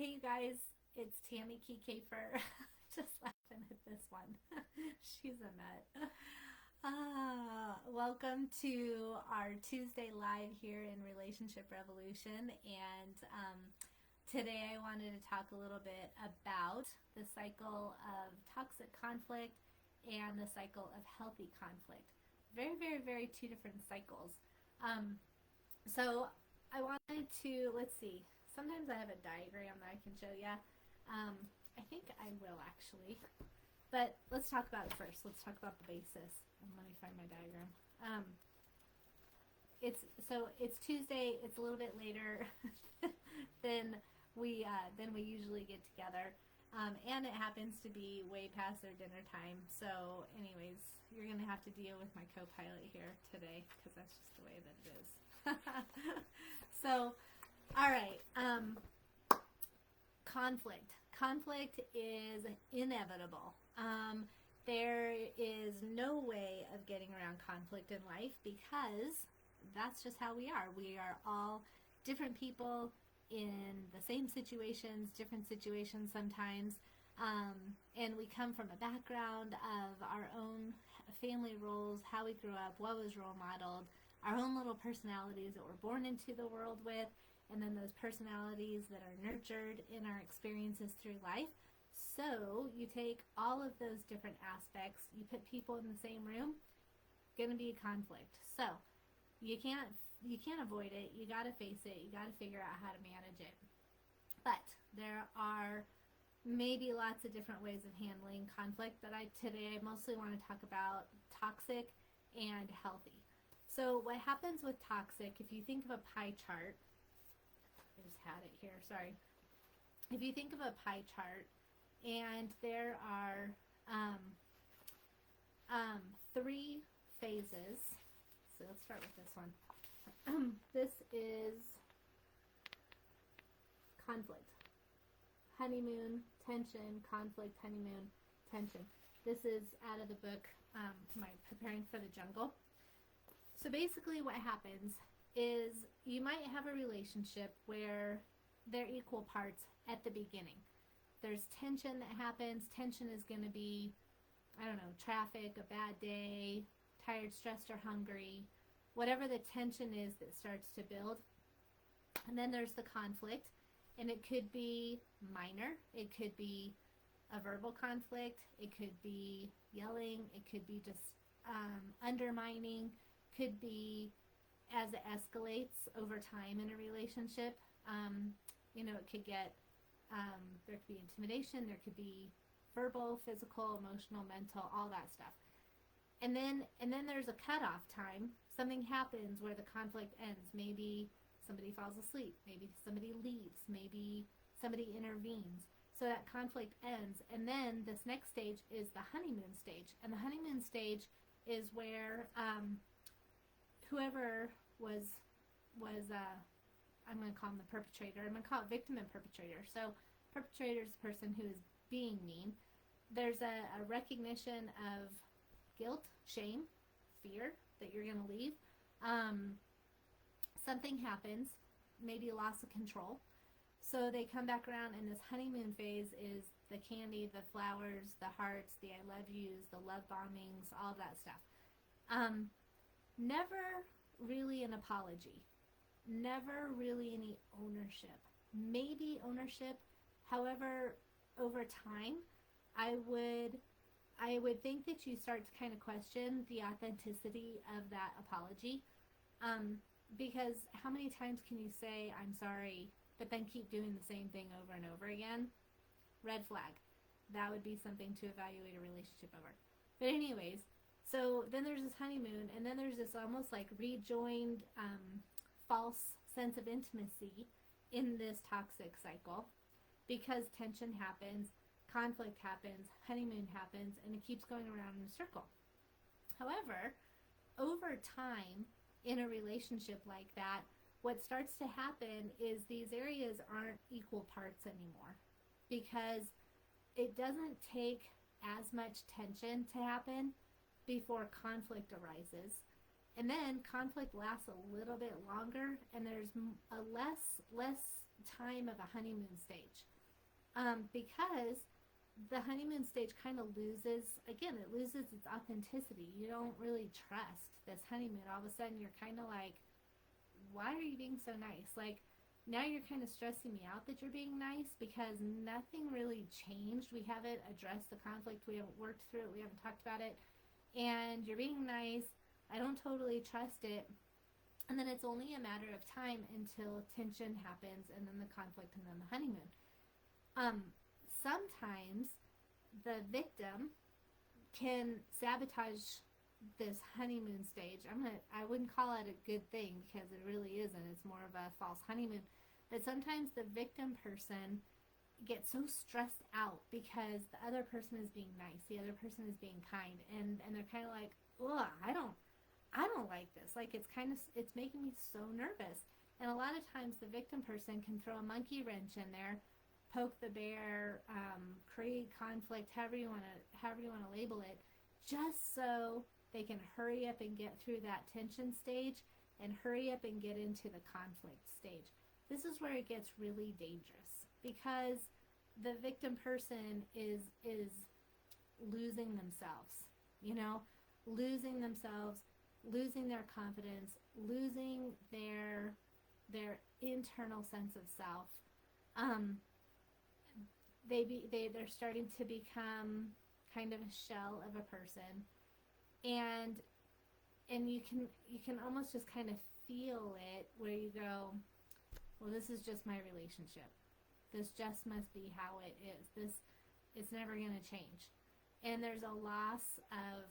Hey you guys, it's Tammy Kiefer. Just laughing at this one. She's a nut. Welcome to our Tuesday live here in Relationship Revolution. And today I wanted to talk a little bit about the cycle of toxic conflict and the cycle of healthy conflict. Very, very, very two different cycles. So I wanted to, let's see, sometimes I have a diagram that I can show you. I think I will actually. But let's talk about it first. Let's talk about the basis. Let me find my diagram. It's Tuesday. It's a little bit later than we usually get together, and it happens to be way past their dinner time. So, anyways, you're gonna have to deal with my co-pilot here today because that's just the way that it is. So, all right. Conflict is inevitable. There is no way of getting around conflict in life because that's just how we are. We are all different people in the same situations, different situations sometimes, and we come from a background of our own family roles, how we grew up, what was role modeled, our own little personalities that we're born into the world with, and then those personalities that are nurtured in our experiences through life. So you take all of those different aspects, you put people in the same room, gonna be a conflict. So you can't avoid it. You got to face it. You got to figure out how to manage it. But there are maybe lots of different ways of handling conflict that today mostly want to talk about toxic and healthy. So what happens with toxic, if you think of a pie chart, I just had it here, sorry. If you think of a pie chart and there are three phases, so let's start with this one. This is conflict, honeymoon, tension, conflict, honeymoon, tension. This is out of the book, my Preparing for the Jungle. So basically what happens is you might have a relationship where they're equal parts at the beginning. There's tension that happens. Tension is going to be, I don't know, traffic, a bad day, tired, stressed, or hungry, whatever the tension is that starts to build. And then there's the conflict, and it could be minor. It could be a verbal conflict. It could be yelling. It could be just undermining. Could be as it escalates over time in a relationship. It could get, there could be intimidation. There could be verbal, physical, emotional, mental, all that stuff. And then there's a cutoff time. Something happens where the conflict ends. Maybe somebody falls asleep. Maybe somebody leaves. Maybe somebody intervenes. So that conflict ends. And then this next stage is the honeymoon stage. And the honeymoon stage is where whoever was I'm going to call him the perpetrator. I'm going to call it victim and perpetrator. So perpetrator is the person who is being mean. There's a recognition of guilt, shame, fear that you're going to leave. Something happens, maybe a loss of control. So they come back around, and this honeymoon phase is the candy, the flowers, the hearts, the I love yous, the love bombings, all that stuff. Never really an apology. Never really any ownership. Maybe ownership. However, over time, I would think that you start to kind of question the authenticity of that apology. Because how many times can you say, I'm sorry, but then keep doing the same thing over and over again? Red flag. That would be something to evaluate a relationship over. But anyways, so then there's this honeymoon, and then there's this almost like rejoined false sense of intimacy in this toxic cycle because tension happens, conflict happens, honeymoon happens, and it keeps going around in a circle. However, over time in a relationship like that, what starts to happen is these areas aren't equal parts anymore because it doesn't take as much tension to happen before conflict arises. And then conflict lasts a little bit longer, and there's a less time of a honeymoon stage, because the honeymoon stage kind of loses, again, it loses its authenticity. You don't really trust this honeymoon. All of a sudden you're kind of like, why are you being so nice? Like, now you're kind of stressing me out that you're being nice, because nothing really changed. We haven't addressed the conflict. We haven't worked through it. We haven't talked about it. And you're being nice. I don't totally trust it. And then it's only a matter of time until tension happens, and then the conflict, and then the honeymoon. Sometimes the victim can sabotage this honeymoon stage. I wouldn't call it a good thing, because it really isn't. It's more of a false honeymoon. But sometimes the victim person gets so stressed out because the other person is being nice, the other person is being kind, and they're kind of like, ugh, I don't like this. Like, it's making me so nervous. And a lot of times the victim person can throw a monkey wrench in there, poke the bear, create conflict, however you want to label it, just so they can hurry up and get through that tension stage and hurry up and get into the conflict stage. This is where it gets really dangerous, because the victim person is losing themselves, losing themselves, losing their confidence, losing their internal sense of self. They're starting to become kind of a shell of a person, and you can almost just kind of feel it, where you go, well, this is just my relationship. This just must be how it is. It's never going to change. And there's a loss of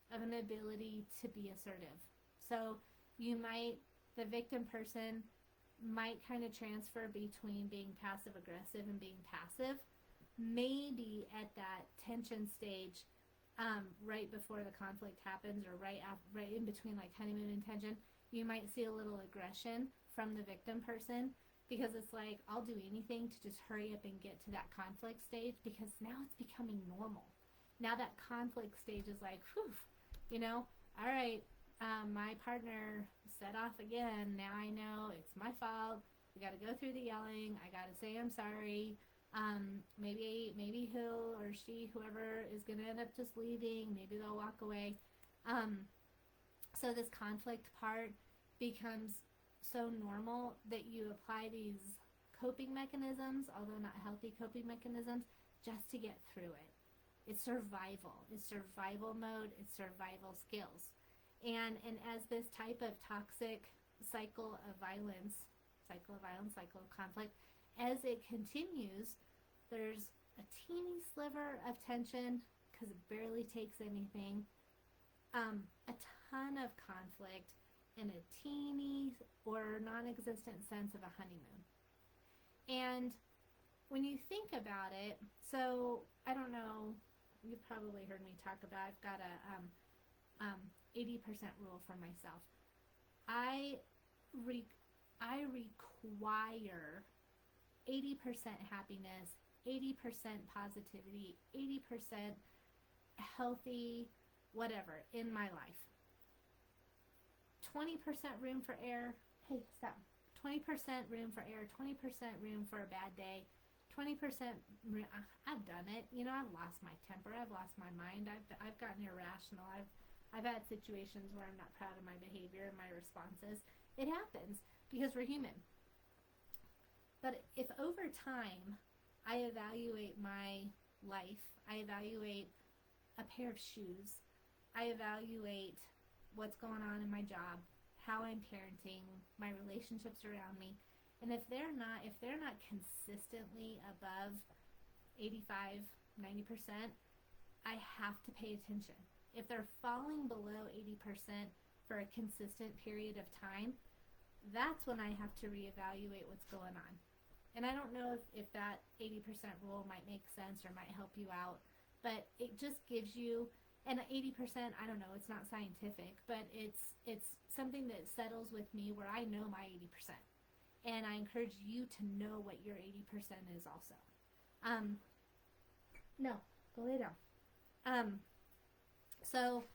an ability to be assertive. So the victim person might kind of transfer between being passive aggressive and being passive. Maybe at that tension stage, right before the conflict happens, or right in between, like honeymoon and tension, you might see a little aggression from the victim person, because it's like, I'll do anything to just hurry up and get to that conflict stage, because now it's becoming normal. Now that conflict stage is like, whew, all right, my partner set off again. Now I know it's my fault. We got to go through the yelling. I got to say I'm sorry. Maybe he'll or she, whoever, is going to end up just leaving. Maybe they'll walk away. So this conflict part becomes so normal that you apply these coping mechanisms, although not healthy coping mechanisms, just to get through it. It's survival. It's survival mode. It's survival skills. And as this type of toxic cycle of conflict, as it continues, there's a teeny sliver of tension, because it barely takes anything, a ton of conflict, and a teeny or non-existent sense of a honeymoon. And when you think about it, so I don't know, you've probably heard me talk about, I've got a 80% rule for myself. I require 80% happiness, 80% positivity, 80% healthy, whatever, in my life. 20% room for error. Hey, stop. 20% room for error, 20% room for a bad day, 20%, I've done it. I've lost my temper. I've lost my mind. I've gotten irrational. I've had situations where I'm not proud of my behavior and my responses. It happens, because we're human. But if over time I evaluate my life, I evaluate a pair of shoes, I evaluate what's going on in my job, how I'm parenting, my relationships around me, and if they're not consistently above 85, 90%, I have to pay attention. If they're falling below 80% for a consistent period of time, that's when I have to reevaluate what's going on. And I don't know if that 80% rule might make sense or might help you out, but it just gives you, and 80%, I don't know, it's not scientific, but it's something that settles with me, where I know my 80%. And I encourage you to know what your 80% is also. No, go lay down. So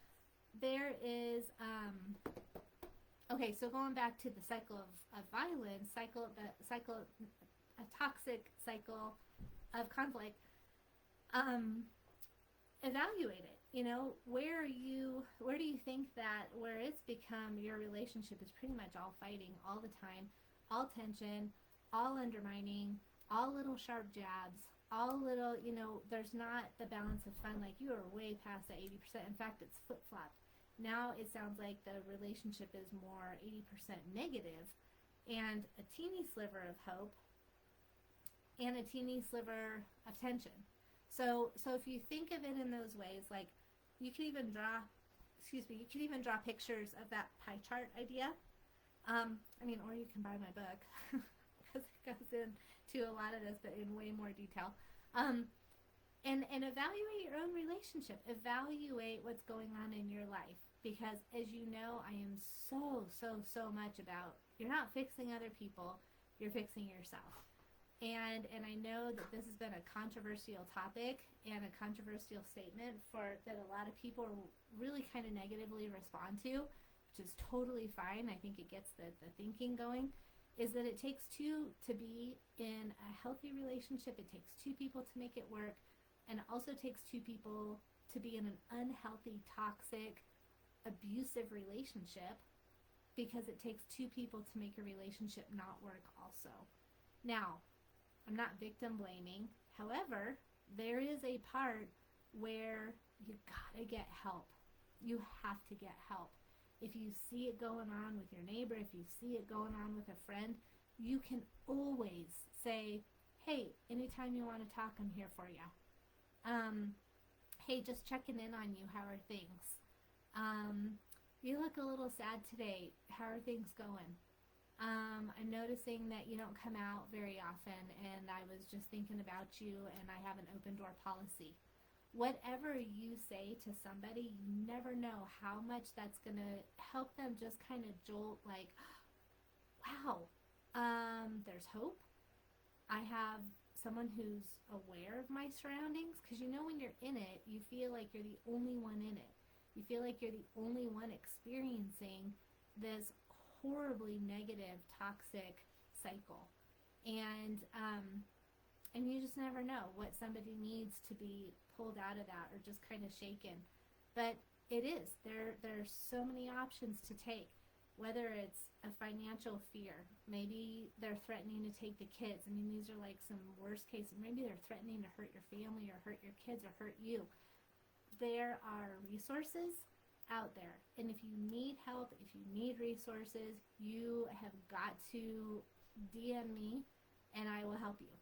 there is, Okay, so going back to the cycle of violence, a toxic cycle of conflict, um, evaluate it. You know, where do you think that where it's become your relationship is pretty much all fighting all the time, all tension, all undermining, all little sharp jabs, all little, there's not the balance of fun. Like, you are way past that 80%. In fact, it's flip flopped. Now it sounds like the relationship is more 80% negative and a teeny sliver of hope and a teeny sliver of tension. So if you think of it in those ways, like, you could even draw pictures of that pie chart idea. Or you can buy my book because it goes into a lot of this, but in way more detail. And evaluate your own relationship. Evaluate what's going on in your life, because as you know, I am so much about, you're not fixing other people, you're fixing yourself. And I know that this has been a controversial topic and a controversial statement that a lot of people really kind of negatively respond to, which is totally fine. I think it gets the thinking going, is that it takes two to be in a healthy relationship. It takes two people to make it work. And it also takes two people to be in an unhealthy, toxic, abusive relationship, because it takes two people to make a relationship not work also. Now, I'm not victim blaming. However, there is a part where you gotta get help. You have to get help. If you see it going on with your neighbor, if you see it going on with a friend, you can always say, hey, anytime you want to talk, I'm here for you. Hey, just checking in on you. How are things? You look a little sad today. How are things going? I'm noticing that you don't come out very often, and I was just thinking about you, and I have an open door policy. Whatever you say to somebody, you never know how much that's going to help them just kind of jolt, like, wow, there's hope. I have someone who's aware of my surroundings, because when you're in it, you feel like you're the only one in it. You feel like you're the only one experiencing this horribly negative, toxic cycle. And you just never know what somebody needs to be pulled out of that or just kind of shaken. But it is. There's so many options to take. Whether it's a financial fear, maybe they're threatening to take the kids. These are like some worst cases. Maybe they're threatening to hurt your family or hurt your kids or hurt you. There are resources out there. And if you need help, if you need resources, you have got to DM me and I will help you.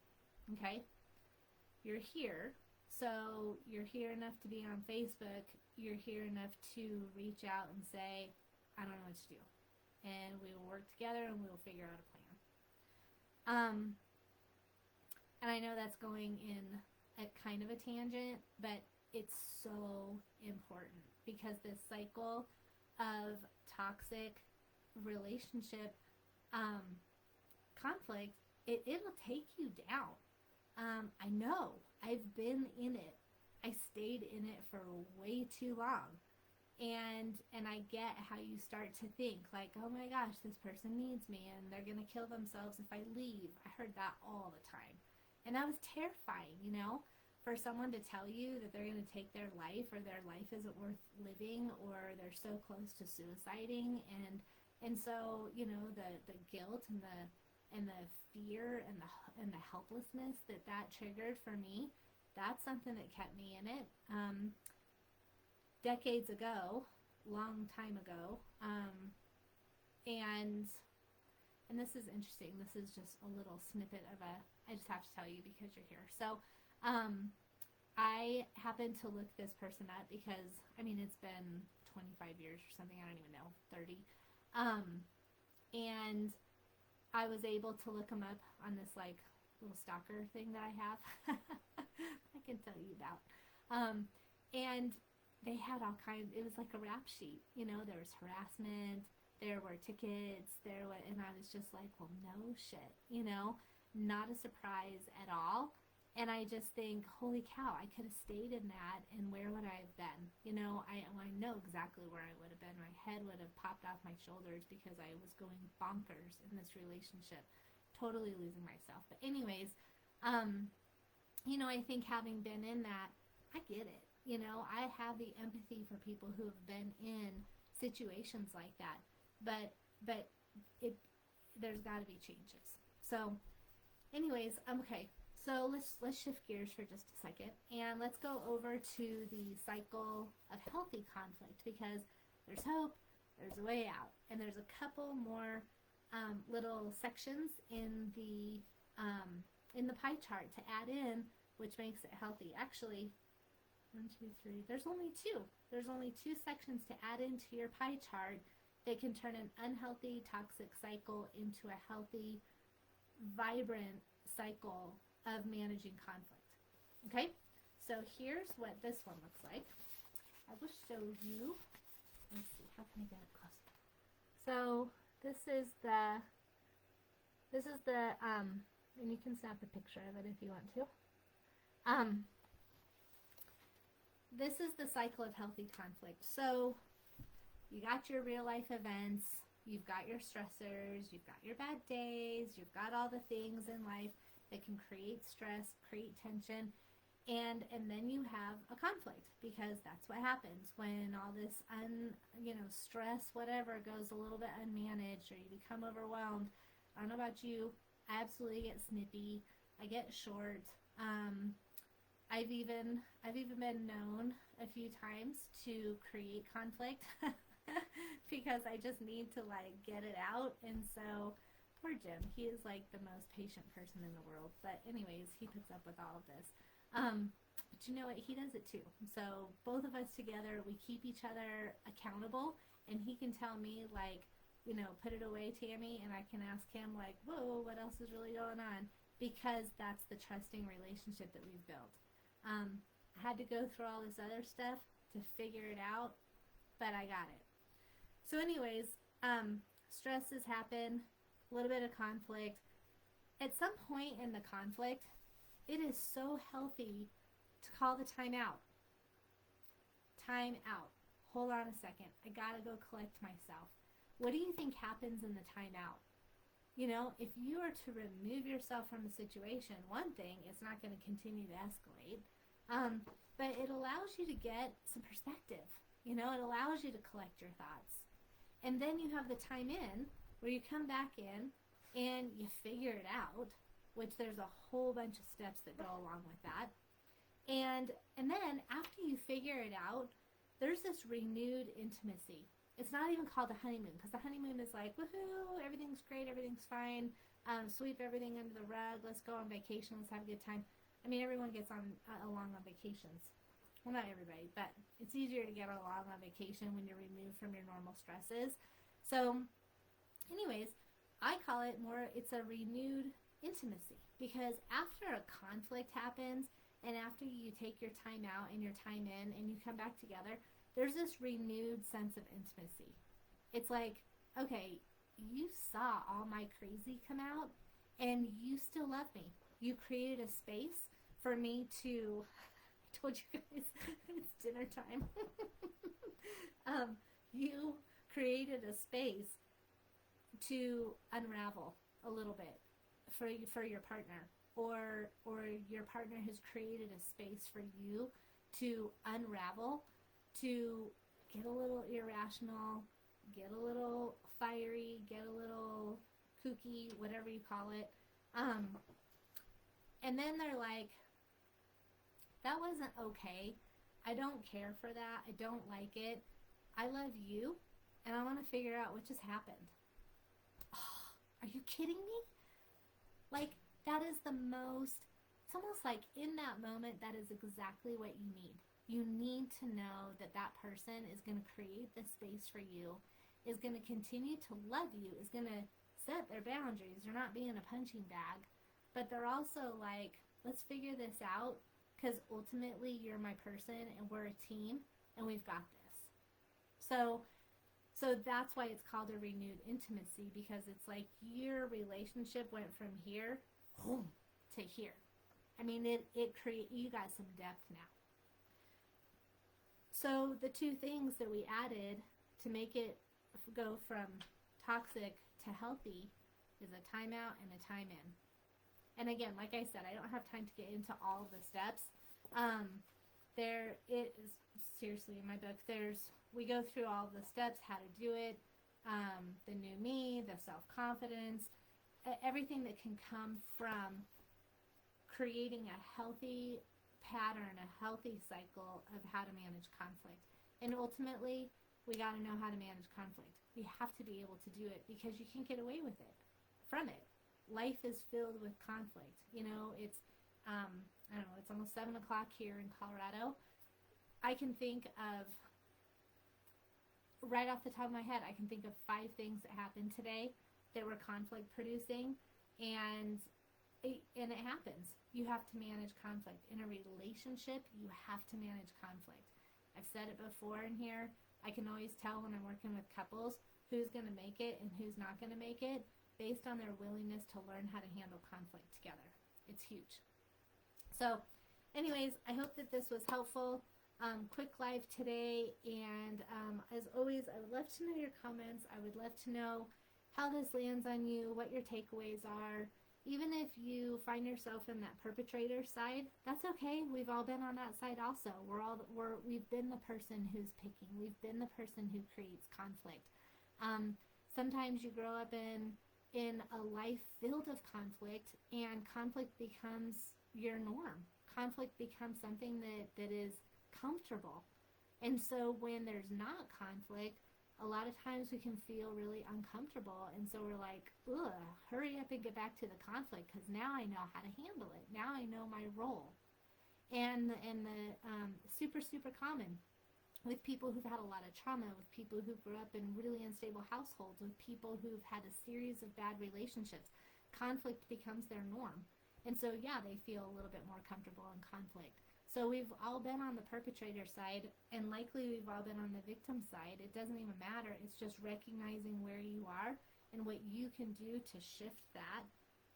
Okay? You're here. So you're here enough to be on Facebook. You're here enough to reach out and say, I don't know what to do. And we will work together and we will figure out a plan. And I know that's going in a kind of a tangent, but it's so important, because this cycle of toxic relationship conflict, it'll take you down. I know. I've been in it. I stayed in it for way too long. And I get how you start to think, like, oh my gosh, this person needs me and they're going to kill themselves if I leave. I heard that all the time. And that was terrifying, for someone to tell you that they're going to take their life, or their life isn't worth living, or they're so close to suiciding. And so, the guilt and the fear and the helplessness that triggered for me, that's something that kept me in it. Decades ago, long time ago, and this is interesting. This is just a little snippet of I just have to tell you because you're here. So, I happened to look this person up because, it's been 25 years or something, I don't even know, 30, and I was able to look them up on this, like, little stalker thing that I have, I can tell you about, and they had all kinds. It was like a rap sheet, there was harassment, there were tickets, and I was just like, well, no shit, not a surprise at all. And I just think, holy cow, I could have stayed in that, and where would I have been? You know, I know exactly where I would have been. My head would have popped off my shoulders because I was going bonkers in this relationship, totally losing myself. But anyways, you know, I think having been in that, I get it. You know, I have the empathy for people who have been in situations like that. But it there's got to be changes. So, anyways, okay. So let's shift gears for just a second, and let's go over to the cycle of healthy conflict, because there's hope, there's a way out, and there's a couple more little sections in the pie chart to add in, which makes it healthy. Actually, 1, 2, 3. There's only two. There's only two sections to add into your pie chart that can turn an unhealthy, toxic cycle into a healthy, vibrant cycle of managing conflict. Okay? So here's what this one looks like. I will show you. Let's see, how can I get it close? So this is the and you can snap a picture of it if you want to. This is the cycle of healthy conflict. So you got your real life events, you've got your stressors, you've got your bad days, you've got all the things in life that can create stress, create tension, and then you have a conflict, because that's what happens when all this stress, whatever, goes a little bit unmanaged, or you become overwhelmed. I don't know about you, I absolutely get snippy. I get short. I've even been known a few times to create conflict because I just need to get it out. And so poor Jim, he is like the most patient person in the world. But anyways, he puts up with all of this. But you know what? He does it too. So both of us together, we keep each other accountable, and he can tell me put it away, Tammy, and I can ask him whoa, what else is really going on? Because that's the trusting relationship that we've built. I had to go through all this other stuff to figure it out, but I got it. So anyways, stresses happen, a little bit of conflict. At some point in the conflict, it is so healthy to call the time out. Time out. Hold on a second. I gotta go collect myself. What do you think happens in the time out? You know, if you are to remove yourself from the situation, one thing, it's not going to continue to escalate, but it allows you to get some perspective. You know, it allows you to collect your thoughts. And then you have the time in where you come back in and you figure it out, which there's a whole bunch of steps that go along with that. And then after you figure it out, there's this renewed intimacy. It's not even called the honeymoon, because the honeymoon is like, woohoo, everything's great, everything's fine, sweep everything under the rug, let's go on vacation, let's have a good time. I mean, everyone gets along on vacations. Well, not everybody, but it's easier to get along on vacation when you're removed from your normal stresses. So, anyways, I call it it's a renewed intimacy, because after a conflict happens, and after you take your time out and your time in, and you come back together, there's this renewed sense of intimacy. It's like, okay, you saw all my crazy come out, and you still love me. You created a space for me to, I told you guys, it's dinner time. You created a space to unravel a little bit for your partner, or your partner has created a space for you to unravel, to get a little irrational, get a little fiery, get a little kooky, whatever you call it. And then they're like, that wasn't okay. I don't care for that. I don't like it. I love you, and I want to figure out what just happened. Oh, are you kidding me? That is it's almost like in that moment, that is exactly what you need. You need to know that that person is going to create this space for you, is going to continue to love you, is going to set their boundaries. They're not being a punching bag, but they're also like, let's figure this out, because ultimately you're my person and we're a team and we've got this. So that's why it's called a renewed intimacy, because it's like your relationship went from here to here. I mean, you got some depth now. So the two things that we added to make it go from toxic to healthy is a timeout and a time in. And again, like I said, I don't have time to get into all of the steps. There it is, seriously, in my book, we go through all the steps, how to do it, the new me, the self-confidence, everything that can come from creating a healthy pattern, a healthy cycle of how to manage conflict. And ultimately, we got to know how to manage conflict. We have to be able to do it because you can't get away with it from it. Life is filled with conflict. You know, it's, I don't know, it's almost 7 o'clock here in Colorado. I can think of, right off the top of my head, I can think of 5 things that happened today that were conflict producing, and it happens. You have to manage conflict. In a relationship, you have to manage conflict. I've said it before in here. I can always tell when I'm working with couples who's going to make it and who's not going to make it based on their willingness to learn how to handle conflict together. It's huge. So anyways, I hope that this was helpful. Quick live today, and as always, I would love to know your comments. I would love to know how this lands on you, what your takeaways are. Even if you find yourself in that perpetrator side, that's okay. We've all been on that side also. We've been the person who's picking. We've been the person who creates conflict. Sometimes you grow up in a life filled of conflict, and conflict becomes your norm. Conflict becomes something that is comfortable. And so when there's not conflict, a lot of times we can feel really uncomfortable, and so we're like, ugh, hurry up and get back to the conflict because now I know how to handle it. Now I know my role. And the super, super common with people who've had a lot of trauma, with people who grew up in really unstable households, with people who've had a series of bad relationships. Conflict becomes their norm. And so, yeah, they feel a little bit more comfortable in conflict. So we've all been on the perpetrator side, and likely we've all been on the victim side. It doesn't even matter. It's just recognizing where you are and what you can do to shift that.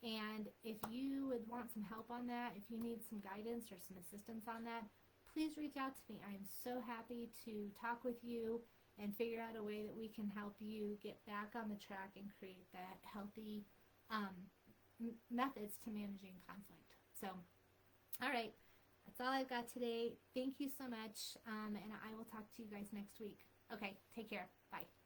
And if you would want some help on that, if you need some guidance or some assistance on that, please reach out to me. I am so happy to talk with you and figure out a way that we can help you get back on the track and create that healthy methods to managing conflict. So, all right. That's all I've got today. Thank you so much, and I will talk to you guys next week. Okay, take care. Bye.